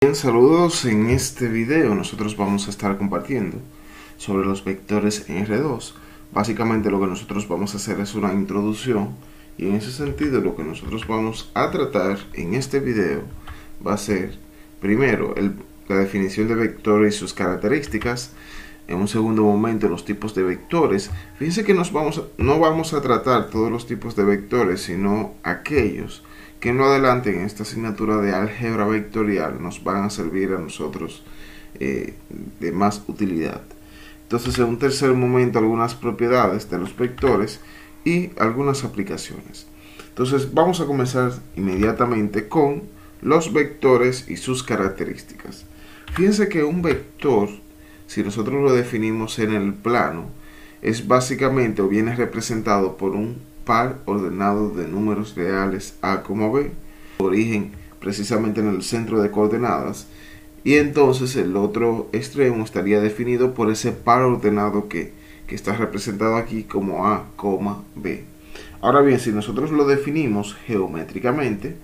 Bien, saludos. En este video nosotros vamos a estar compartiendo sobre los vectores en R2. Básicamente lo que nosotros vamos a hacer es una introducción, y en ese sentido lo que nosotros vamos a tratar en este video va a ser primero la definición de vectores y sus características. En un segundo momento los tipos de vectores. Fíjense que no vamos a tratar todos los tipos de vectores, sino aquellos que en lo adelante en esta asignatura de álgebra vectorial nos van a servir a nosotros de más utilidad. Entonces, en un tercer momento, algunas propiedades de los vectores y algunas aplicaciones. Entonces vamos a comenzar inmediatamente con los vectores y sus características. Fíjense que un vector, si nosotros lo definimos en el plano, es básicamente o viene representado por un par ordenado de números reales A, B, origen precisamente en el centro de coordenadas, y entonces el otro extremo estaría definido por ese par ordenado que está representado aquí como A, B. Ahora bien, si nosotros lo definimos geométricamente,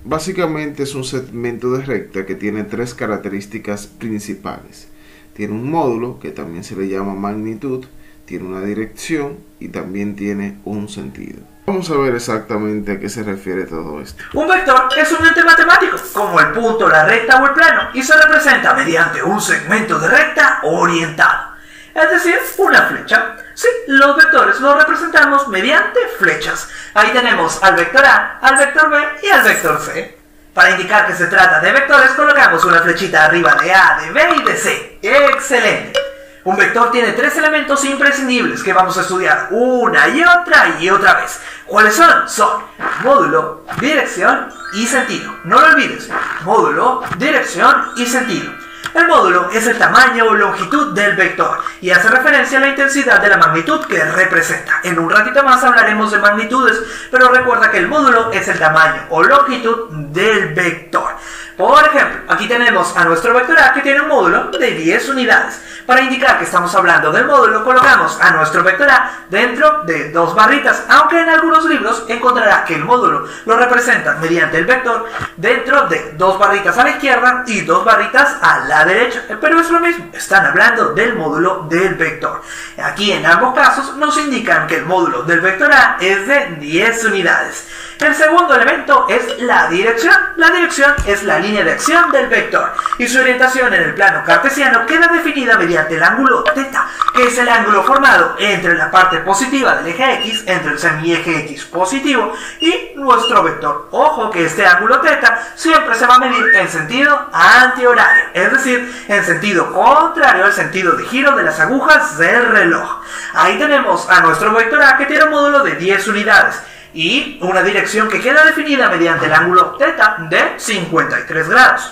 básicamente es un segmento de recta que tiene tres características principales. Tiene un módulo, que también se le llama magnitud, tiene una dirección y también tiene un sentido. Vamos a ver exactamente a qué se refiere todo esto. Un vector es un ente matemático, como el punto, la recta o el plano, y se representa mediante un segmento de recta orientado, es decir, una flecha. Sí, los vectores los representamos mediante flechas. Ahí tenemos al vector A, al vector B y al vector C. Para indicar que se trata de vectores, colocamos una flechita arriba de A, de B y de C. ¡Excelente! Un vector tiene tres elementos imprescindibles que vamos a estudiar una y otra vez. ¿Cuáles son? Son módulo, dirección y sentido. No lo olvides, módulo, dirección y sentido. El módulo es el tamaño o longitud del vector y hace referencia a la intensidad de la magnitud que representa. En un ratito más hablaremos de magnitudes, pero recuerda que el módulo es el tamaño o longitud del vector. Por ejemplo, aquí tenemos a nuestro vector A, que tiene un módulo de 10 unidades. Para indicar que estamos hablando del módulo, colocamos a nuestro vector A dentro de dos barritas, aunque en algunos libros encontrará que el módulo lo representa mediante el vector dentro de dos barritas a la izquierda y dos barritas a la derecha, pero es lo mismo, están hablando del módulo del vector. Aquí en ambos casos nos indican que el módulo del vector A es de 10 unidades. El segundo elemento es la dirección. La dirección es la línea de acción del vector y su orientación en el plano cartesiano queda definida mediante el ángulo θ, que es el ángulo formado entre la parte positiva del eje X, entre el semieje X positivo y nuestro vector. Ojo que este ángulo θ siempre se va a medir en sentido antihorario, es decir, en sentido contrario al sentido de giro de las agujas del reloj. Ahí tenemos a nuestro vector A, que tiene un módulo de 10 unidades y una dirección que queda definida mediante el ángulo θ de 53 grados.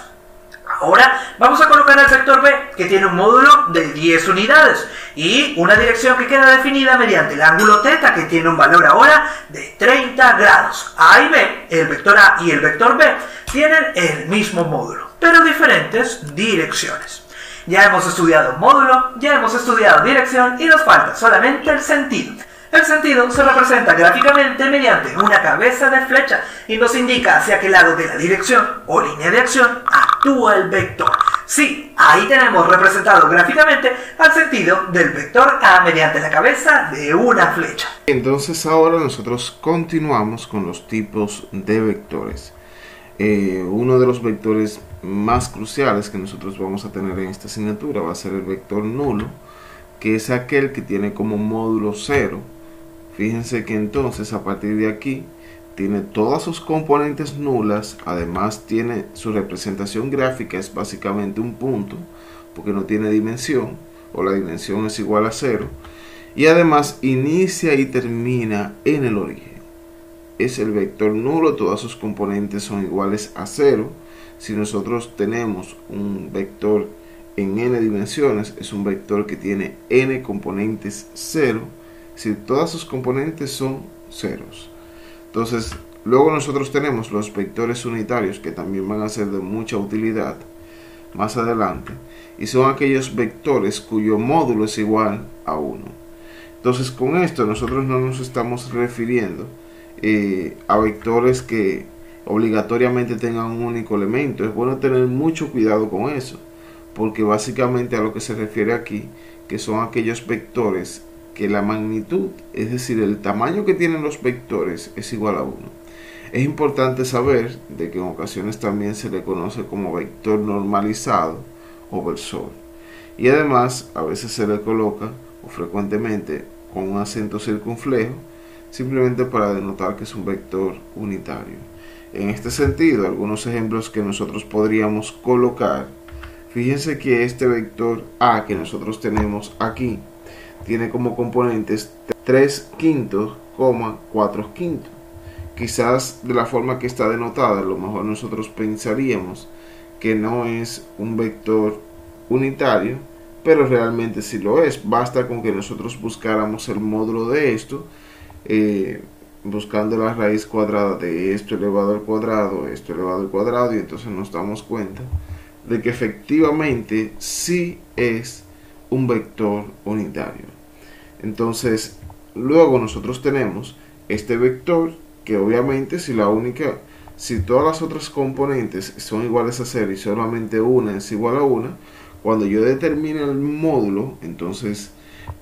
Ahora vamos a colocar al vector B, que tiene un módulo de 10 unidades y una dirección que queda definida mediante el ángulo θ, que tiene un valor ahora de 30 grados. A y B, el vector A y el vector B, tienen el mismo módulo, pero diferentes direcciones. Ya hemos estudiado módulo, ya hemos estudiado dirección y nos falta solamente el sentido. El sentido se representa gráficamente mediante una cabeza de flecha y nos indica hacia qué lado de la dirección o línea de acción actúa el vector. Sí, ahí tenemos representado gráficamente al sentido del vector A mediante la cabeza de una flecha. Entonces ahora nosotros continuamos con los tipos de vectores. Uno de los vectores más cruciales que nosotros vamos a tener en esta asignatura va a ser el vector nulo, que es aquel que tiene como módulo 0. Fíjense que entonces a partir de aquí tiene todas sus componentes nulas, además tiene su representación gráfica, es básicamente un punto, porque no tiene dimensión, o la dimensión es igual a 0, y además inicia y termina en el origen. Es el vector nulo, todas sus componentes son iguales a 0. Si nosotros tenemos un vector en n dimensiones, es un vector que tiene n componentes 0, si todas sus componentes son ceros. Entonces, luego nosotros tenemos los vectores unitarios, que también van a ser de mucha utilidad más adelante, y son aquellos vectores cuyo módulo es igual a 1. Entonces, con esto nosotros no nos estamos refiriendo a vectores que obligatoriamente tengan un único elemento. Es bueno tener mucho cuidado con eso, porque básicamente a lo que se refiere aquí, que son aquellos vectores que la magnitud, es decir, el tamaño que tienen los vectores es igual a 1. Es importante saber de que en ocasiones también se le conoce como vector normalizado o versor, y además a veces se le coloca, o frecuentemente, con un acento circunflejo, simplemente para denotar que es un vector unitario. En este sentido, algunos ejemplos que nosotros podríamos colocar: fíjense que este vector A que nosotros tenemos aquí tiene como componentes 3 quintos, 4 quintos. Quizás de la forma que está denotada, a lo mejor nosotros pensaríamos que no es un vector unitario, pero realmente sí lo es. Basta con que nosotros buscáramos el módulo de esto, buscando la raíz cuadrada de esto elevado al cuadrado, esto elevado al cuadrado, y entonces nos damos cuenta de que efectivamente sí es un vector unitario. Entonces, luego nosotros tenemos este vector que obviamente si todas las otras componentes son iguales a 0 y solamente una es igual a 1, cuando yo determine el módulo, entonces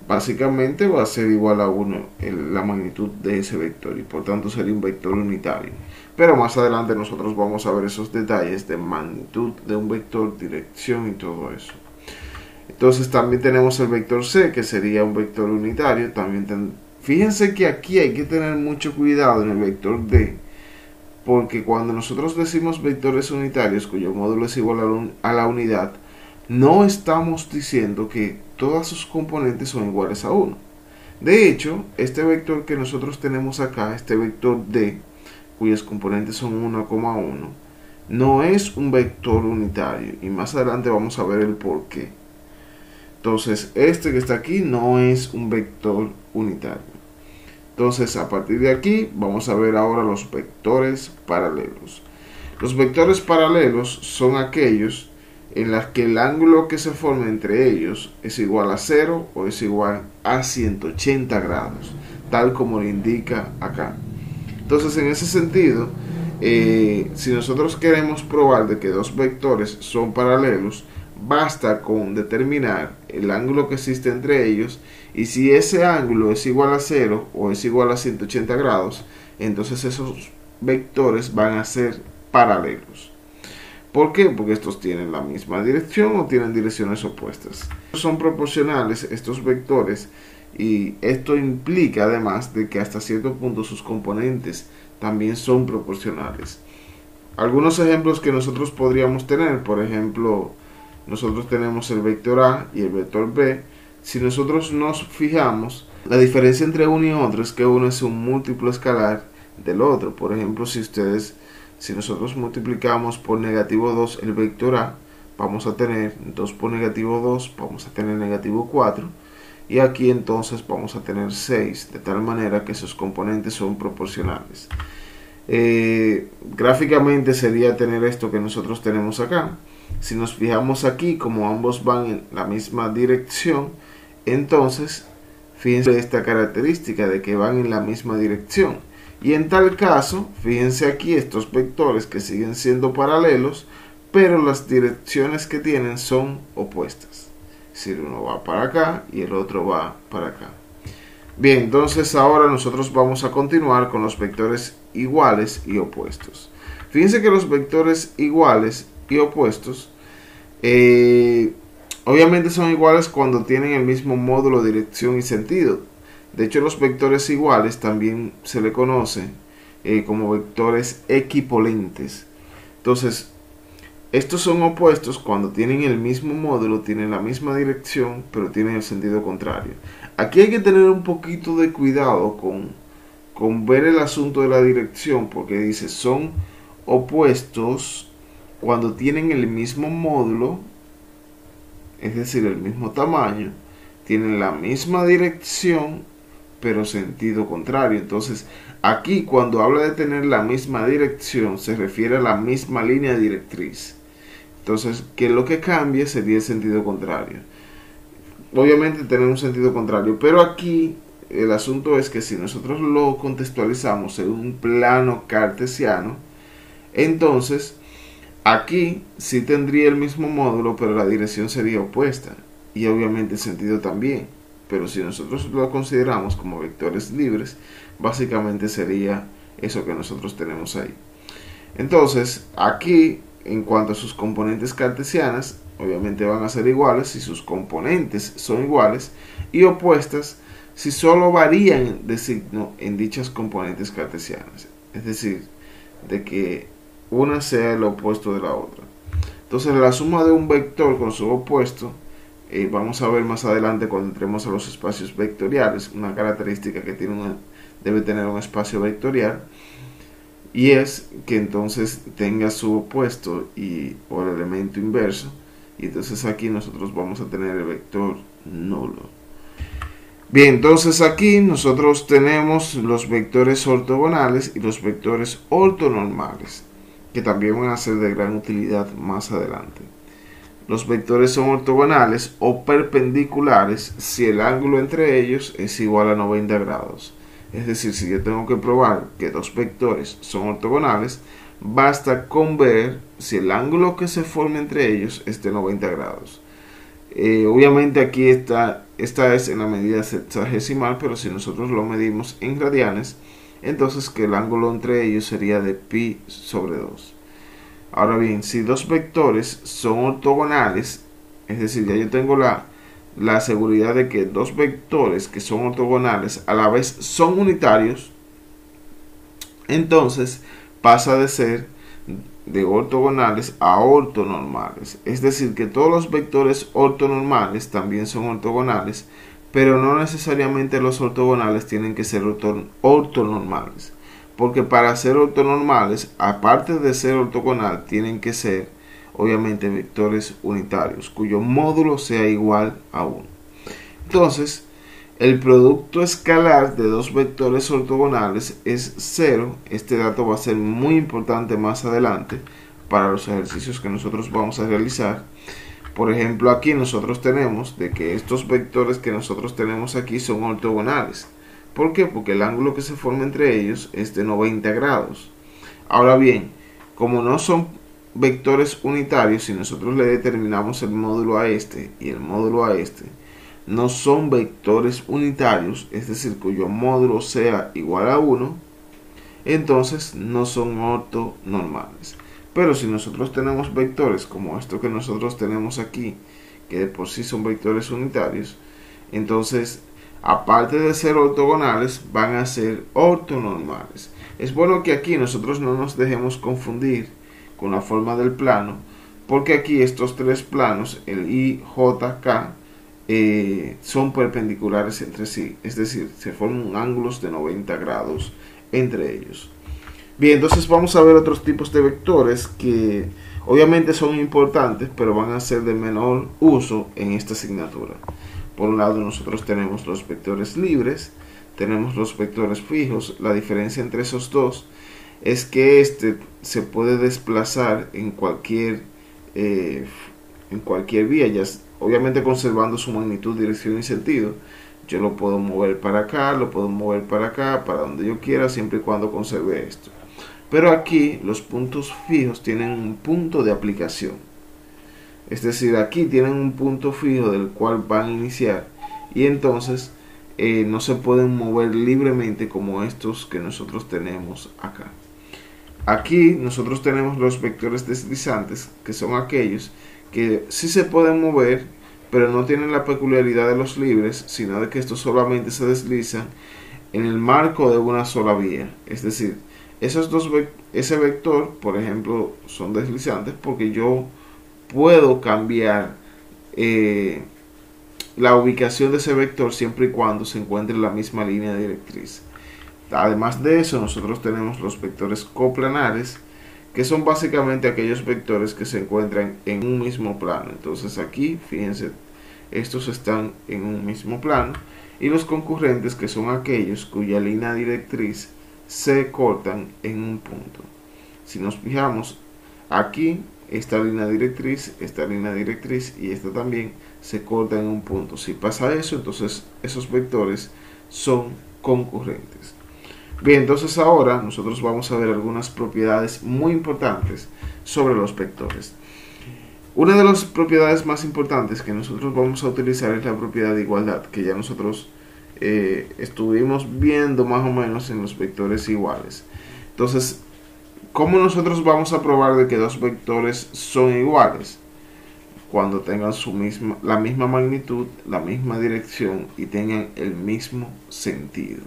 básicamente va a ser igual a 1 la magnitud de ese vector, y por tanto sería un vector unitario. Pero más adelante nosotros vamos a ver esos detalles de magnitud de un vector, dirección y todo eso. Entonces también tenemos el vector C, que sería un vector unitario. Fíjense que aquí hay que tener mucho cuidado en el vector D, porque cuando nosotros decimos vectores unitarios cuyo módulo es igual a la unidad, no estamos diciendo que todas sus componentes son iguales a 1. De hecho, este vector que nosotros tenemos acá, este vector D, cuyos componentes son 1,1, no es un vector unitario, y más adelante vamos a ver el por qué. Entonces, este que está aquí no es un vector unitario. Entonces, a partir de aquí, vamos a ver ahora los vectores paralelos. Los vectores paralelos son aquellos en los que el ángulo que se forma entre ellos es igual a 0 o es igual a 180 grados, tal como lo indica acá. Entonces, en ese sentido, si nosotros queremos probar de que dos vectores son paralelos, basta con determinar el ángulo que existe entre ellos, y si ese ángulo es igual a 0 o es igual a 180 grados, entonces esos vectores van a ser paralelos. ¿Por qué? Porque estos tienen la misma dirección o tienen direcciones opuestas. Son proporcionales estos vectores, y esto implica además de que hasta cierto punto sus componentes también son proporcionales. Algunos ejemplos que nosotros podríamos tener: por ejemplo, nosotros tenemos el vector A y el vector B. Si nosotros nos fijamos, la diferencia entre uno y otro es que uno es un múltiplo escalar del otro. Por ejemplo, si nosotros multiplicamos por negativo 2 el vector A, vamos a tener 2 por negativo 2, vamos a tener negativo 4, y aquí entonces vamos a tener 6, de tal manera que sus componentes son proporcionales. Gráficamente sería tener esto que nosotros tenemos acá. Si nos fijamos aquí, como ambos van en la misma dirección, entonces fíjense esta característica de que van en la misma dirección, y en tal caso, fíjense aquí estos vectores que siguen siendo paralelos, pero las direcciones que tienen son opuestas. Es decir, uno va para acá y el otro va para acá. Bien, entonces ahora nosotros vamos a continuar con los vectores iguales y opuestos. Fíjense que los vectores iguales y opuestos obviamente son iguales cuando tienen el mismo módulo, dirección y sentido. De hecho, los vectores iguales también se le conoce como vectores equipolentes. Entonces, estos son opuestos cuando tienen el mismo módulo, tienen la misma dirección, pero tienen el sentido contrario. Aquí hay que tener un poquito de cuidado con ver el asunto de la dirección, porque dice son opuestos cuando tienen el mismo módulo, es decir, el mismo tamaño, tienen la misma dirección, pero sentido contrario. Entonces, aquí cuando habla de tener la misma dirección, se refiere a la misma línea directriz. Entonces, que lo que cambia sería el sentido contrario. Obviamente tener un sentido contrario, pero aquí el asunto es que si nosotros lo contextualizamos en un plano cartesiano, Entonces, aquí sí tendría el mismo módulo, pero la dirección sería opuesta. Y obviamente el sentido también. Pero si nosotros lo consideramos como vectores libres, básicamente sería eso que nosotros tenemos ahí. Entonces, aquí, en cuanto a sus componentes cartesianas, obviamente van a ser iguales si sus componentes son iguales, y opuestas si solo varían de signo en dichas componentes cartesianas. Es decir, de que una sea el opuesto de la otra. Entonces, la suma de un vector con su opuesto, vamos a ver más adelante cuando entremos a los espacios vectoriales, una característica que debe tener un espacio vectorial, y es que entonces tenga su opuesto o el elemento inverso, y entonces aquí nosotros vamos a tener el vector nulo. Bien, entonces aquí nosotros tenemos los vectores ortogonales y los vectores ortonormales, que también van a ser de gran utilidad más adelante. Los vectores son ortogonales o perpendiculares si el ángulo entre ellos es igual a 90 grados. Es decir, si yo tengo que probar que dos vectores son ortogonales, basta con ver si el ángulo que se forma entre ellos es de 90 grados. Obviamente aquí esta es en la medida sexagesimal, pero si nosotros lo medimos en radianes, entonces que el ángulo entre ellos sería de pi sobre 2. Ahora bien, si dos vectores son ortogonales, es decir, ya yo tengo la seguridad de que dos vectores que son ortogonales a la vez son unitarios, entonces pasa de ser de ortogonales a ortonormales. Es decir, que todos los vectores ortonormales también son ortogonales, pero no necesariamente los ortogonales tienen que ser ortonormales. Porque para ser ortonormales, aparte de ser ortogonal, tienen que ser obviamente vectores unitarios, cuyo módulo sea igual a 1. Entonces, el producto escalar de dos vectores ortogonales es 0. Este dato va a ser muy importante más adelante para los ejercicios que nosotros vamos a realizar. Por ejemplo, aquí nosotros tenemos de que estos vectores que nosotros tenemos aquí son ortogonales. ¿Por qué? Porque el ángulo que se forma entre ellos es de 90 grados. Ahora bien, como no son vectores unitarios, si nosotros le determinamos el módulo a este y el módulo a este, no son vectores unitarios, es decir, cuyo módulo sea igual a 1, entonces no son ortonormales. Pero si nosotros tenemos vectores como esto que nosotros tenemos aquí, que de por sí son vectores unitarios, entonces aparte de ser ortogonales, van a ser ortonormales. Es bueno que aquí nosotros no nos dejemos confundir con la forma del plano, porque aquí estos tres planos, el I, J, K, son perpendiculares entre sí, es decir, se forman ángulos de 90 grados entre ellos. Bien, entonces vamos a ver otros tipos de vectores que obviamente son importantes, pero van a ser de menor uso en esta asignatura. Por un lado nosotros tenemos los vectores libres, tenemos los vectores fijos. La diferencia entre esos dos es que este se puede desplazar en cualquier vía, obviamente conservando su magnitud, dirección y sentido. Yo lo puedo mover para acá, lo puedo mover para acá, para donde yo quiera, siempre y cuando conserve esto. Pero aquí los puntos fijos tienen un punto de aplicación. Es decir, aquí tienen un punto fijo del cual van a iniciar, y entonces no se pueden mover libremente como estos que nosotros tenemos acá. Aquí nosotros tenemos los vectores deslizantes, que son aquellos que sí se pueden mover, pero no tienen la peculiaridad de los libres, sino de que estos solamente se deslizan en el marco de una sola vía. Es decir, ese vector, por ejemplo, son deslizantes porque yo puedo cambiar la ubicación de ese vector siempre y cuando se encuentre en la misma línea directriz. Además de eso, nosotros tenemos los vectores coplanares, que son básicamente aquellos vectores que se encuentran en un mismo plano. Entonces aquí, fíjense, estos están en un mismo plano, y los concurrentes, que son aquellos cuya línea directriz se cortan en un punto. Si nos fijamos aquí, esta línea directriz y esta también se corta en un punto. Si pasa eso, entonces esos vectores son concurrentes. Bien, entonces ahora nosotros vamos a ver algunas propiedades muy importantes sobre los vectores. Una de las propiedades más importantes que nosotros vamos a utilizar es la propiedad de igualdad, que ya nosotros estuvimos viendo más o menos en los vectores iguales. Entonces, ¿cómo nosotros vamos a probar de que dos vectores son iguales? Cuando tengan la misma magnitud, la misma dirección y tengan el mismo sentido.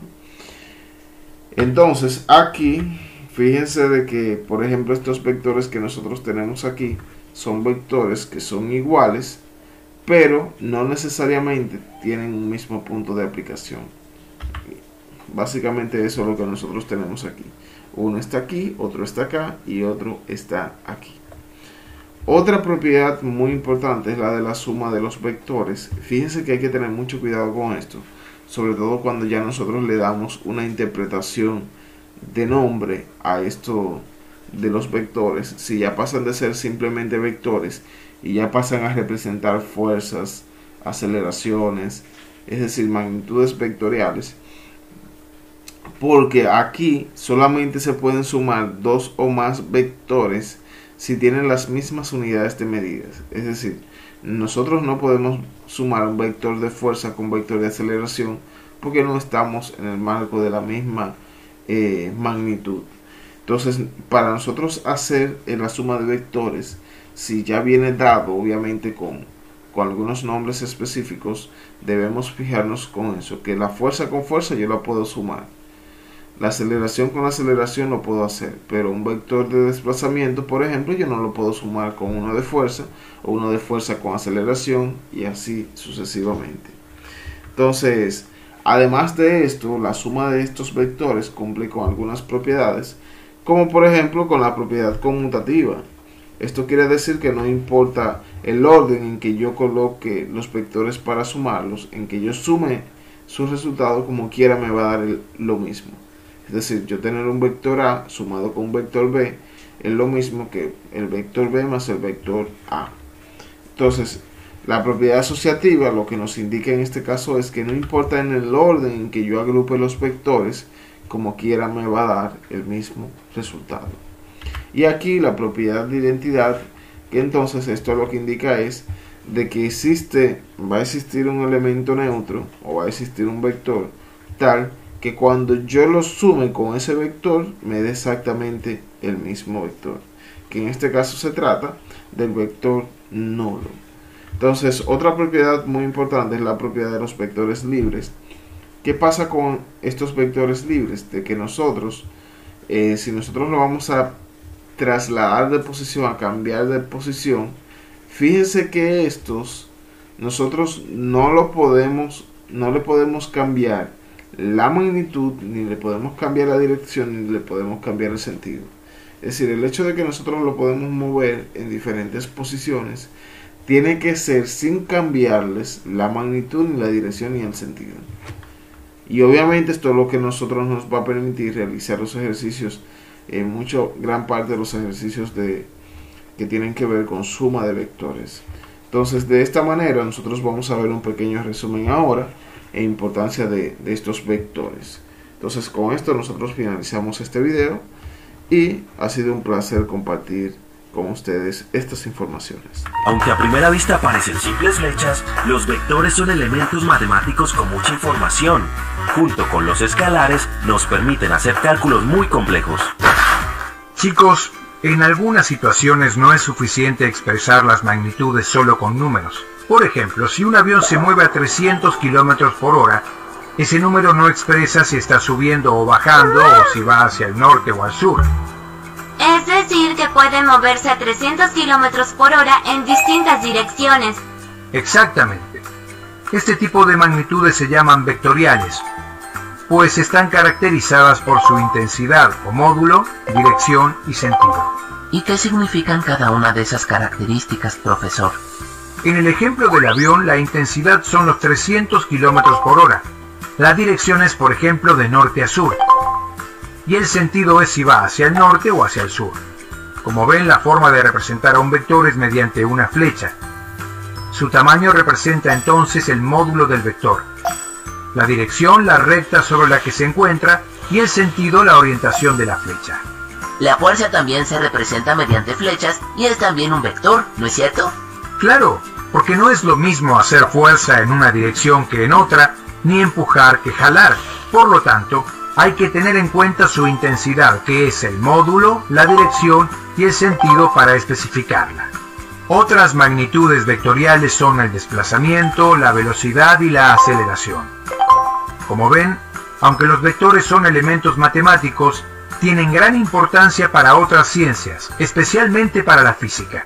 Entonces aquí, fíjense de que, por ejemplo, estos vectores que nosotros tenemos aquí son vectores que son iguales, pero no necesariamente tienen un mismo punto de aplicación. Básicamente eso es lo que nosotros tenemos aquí. Uno está aquí, otro está acá y otro está aquí. Otra propiedad muy importante es la de la suma de los vectores. Fíjense que hay que tener mucho cuidado con esto, sobre todo cuando ya nosotros le damos una interpretación de nombre a esto de los vectores. Si ya pasan de ser simplemente vectores y ya pasan a representar fuerzas, aceleraciones, es decir, magnitudes vectoriales, porque aquí solamente se pueden sumar dos o más vectores si tienen las mismas unidades de medidas. Es decir, nosotros no podemos sumar un vector de fuerza con un vector de aceleración porque no estamos en el marco de la misma magnitud. Entonces, para nosotros hacer la suma de vectores, si ya viene dado, obviamente con algunos nombres específicos, debemos fijarnos con eso, que la fuerza con fuerza yo la puedo sumar. La aceleración con aceleración lo puedo hacer, pero un vector de desplazamiento, por ejemplo, yo no lo puedo sumar con uno de fuerza, o uno de fuerza con aceleración, y así sucesivamente. Entonces, además de esto, la suma de estos vectores cumple con algunas propiedades, como por ejemplo con la propiedad conmutativa. Esto quiere decir que no importa el orden en que yo coloque los vectores para sumarlos, en que yo sume su resultado, como quiera me va a dar lo mismo. Es decir, yo tener un vector A sumado con un vector B es lo mismo que el vector B más el vector A. Entonces, la propiedad asociativa lo que nos indica en este caso es que no importa en el orden en que yo agrupe los vectores, como quiera me va a dar el mismo resultado. Y aquí la propiedad de identidad, que entonces esto lo que indica es de que va a existir un elemento neutro o va a existir un vector tal que cuando yo lo sume con ese vector me dé exactamente el mismo vector, que en este caso se trata del vector nulo. Entonces, otra propiedad muy importante es la propiedad de los vectores libres. ¿Qué pasa con estos vectores libres? De que nosotros, si nosotros lo vamos a trasladar de posición, a cambiar de posición, fíjense que estos nosotros no le podemos cambiar la magnitud, ni le podemos cambiar la dirección, ni le podemos cambiar el sentido. Es decir, el hecho de que nosotros lo podemos mover en diferentes posiciones tiene que ser sin cambiarles la magnitud, ni la dirección, ni el sentido. Y obviamente esto es lo que nosotros nos va a permitir realizar los ejercicios, gran parte de los ejercicios que tienen que ver con suma de vectores. Entonces, de esta manera nosotros vamos a ver un pequeño resumen ahora e importancia de estos vectores. Entonces, con esto nosotros finalizamos este video y ha sido un placer compartir con ustedes estas informaciones. Aunque a primera vista parecen simples flechas, los vectores son elementos matemáticos con mucha información. Junto con los escalares, nos permiten hacer cálculos muy complejos. Chicos, en algunas situaciones no es suficiente expresar las magnitudes solo con números. Por ejemplo, si un avión se mueve a 300 km por hora, ese número no expresa si está subiendo o bajando o si va hacia el norte o al sur. Es decir, que puede moverse a 300 km por hora en distintas direcciones. Exactamente. Este tipo de magnitudes se llaman vectoriales, pues están caracterizadas por su intensidad o módulo, dirección y sentido. ¿Y qué significan cada una de esas características, profesor? En el ejemplo del avión, la intensidad son los 300 km por hora. La dirección es, por ejemplo, de norte a sur. Y el sentido es si va hacia el norte o hacia el sur. Como ven, la forma de representar a un vector es mediante una flecha. Su tamaño representa entonces el módulo del vector. La dirección, la recta sobre la que se encuentra, y el sentido la orientación de la flecha. La fuerza también se representa mediante flechas y es también un vector, ¿no es cierto? Claro, porque no es lo mismo hacer fuerza en una dirección que en otra, ni empujar que jalar. Por lo tanto, hay que tener en cuenta su intensidad, que es el módulo, la dirección y el sentido para especificarla. Otras magnitudes vectoriales son el desplazamiento, la velocidad y la aceleración. Como ven, aunque los vectores son elementos matemáticos, tienen gran importancia para otras ciencias, especialmente para la física.